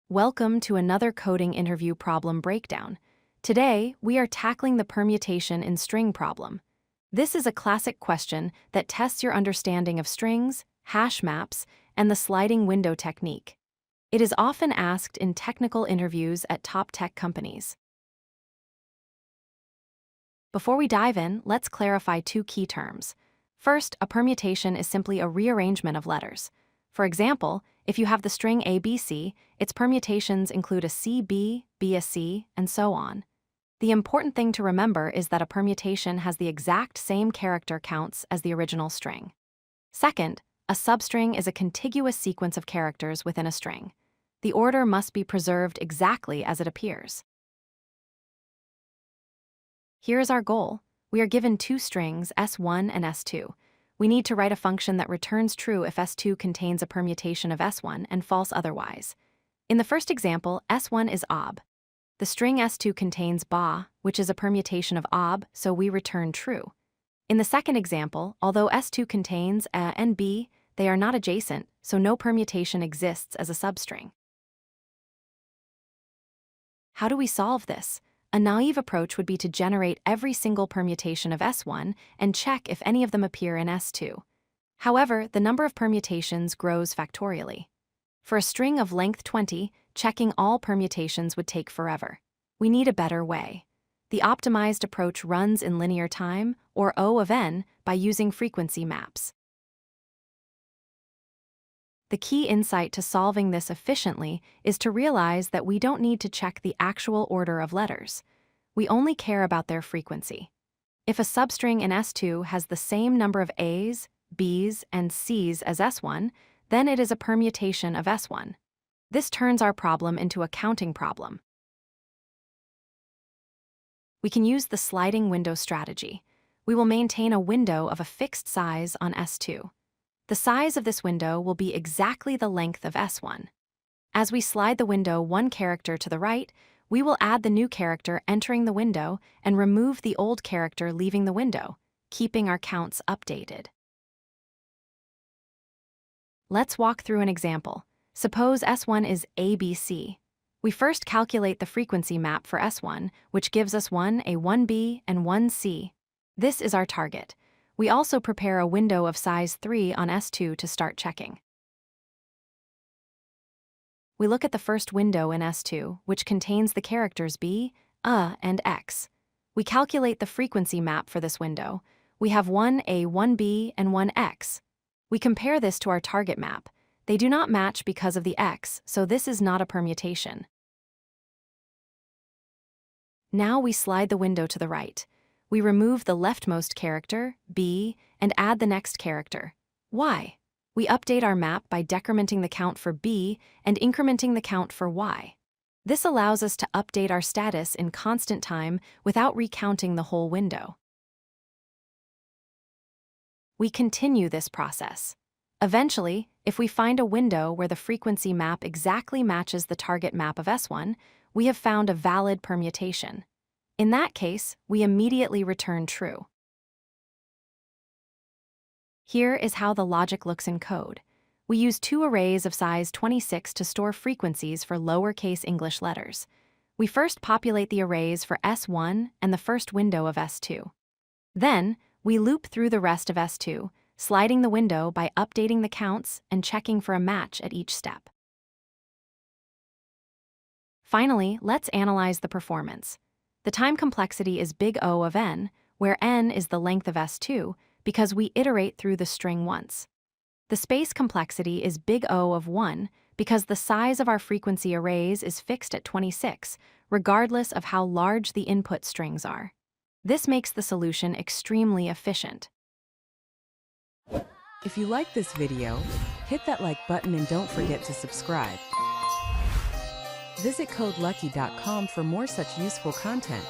Welcome to another coding interview problem breakdown. Today, we are tackling the permutation in string problem. This is a classic question that tests your understanding of strings, hash maps, and the sliding window technique. It is often asked in technical interviews at top tech companies. Before we dive in, let's clarify two key terms. First, a permutation is simply a rearrangement of letters. For example, if you have the string ABC, its permutations include a CB, B a C, and so on. The important thing to remember is that a permutation has the exact same character counts as the original string. Second, a substring is a contiguous sequence of characters within a string. The order must be preserved exactly as it appears. Here is our goal. We are given two strings, S1 and S2. We need to write a function that returns true if S2 contains a permutation of S1 and false otherwise. In the first example, S1 is ob. The string S2 contains ba, which is a permutation of ob, so we return true. In the second example, although S2 contains a and b, they are not adjacent, so no permutation exists as a substring. How do we solve this? A naive approach would be to generate every single permutation of S1 and check if any of them appear in S2. However, the number of permutations grows factorially. For a string of length 20, checking all permutations would take forever. We need a better way. The optimized approach runs in linear time, or O of n, by using frequency maps. The key insight to solving this efficiently is to realize that we don't need to check the actual order of letters. We only care about their frequency. If a substring in S2 has the same number of A's, B's, and C's as S1, then it is a permutation of S1. This turns our problem into a counting problem. We can use the sliding window strategy. We will maintain a window of a fixed size on S2. The size of this window will be exactly the length of S1. As we slide the window one character to the right, we will add the new character entering the window and remove the old character leaving the window, keeping our counts updated. Let's walk through an example. Suppose S1 is ABC. We first calculate the frequency map for S1, which gives us 1A, 1B, and 1C. This is our target. We also prepare a window of size 3 on S2 to start checking. We look at the first window in S2, which contains the characters B, and X. We calculate the frequency map for this window. We have 1A, 1B, and 1X. We compare this to our target map. They do not match because of the X, so this is not a permutation. Now we slide the window to the right. We remove the leftmost character, B, and add the next character, Y. We update our map by decrementing the count for B and incrementing the count for Y. This allows us to update our status in constant time without recounting the whole window. We continue this process. Eventually, if we find a window where the frequency map exactly matches the target map of S1, we have found a valid permutation. In that case, we immediately return true. Here is how the logic looks in code. We use two arrays of size 26 to store frequencies for lowercase English letters. We first populate the arrays for S1 and the first window of S2. Then, we loop through the rest of S2, sliding the window by updating the counts and checking for a match at each step. Finally, let's analyze the performance. The time complexity is big O of n, where n is the length of S2, because we iterate through the string once. The space complexity is big O of 1, because the size of our frequency arrays is fixed at 26, regardless of how large the input strings are. This makes the solution extremely efficient. If you like this video, hit that like button and don't forget to subscribe. Visit codelucky.com for more such useful content.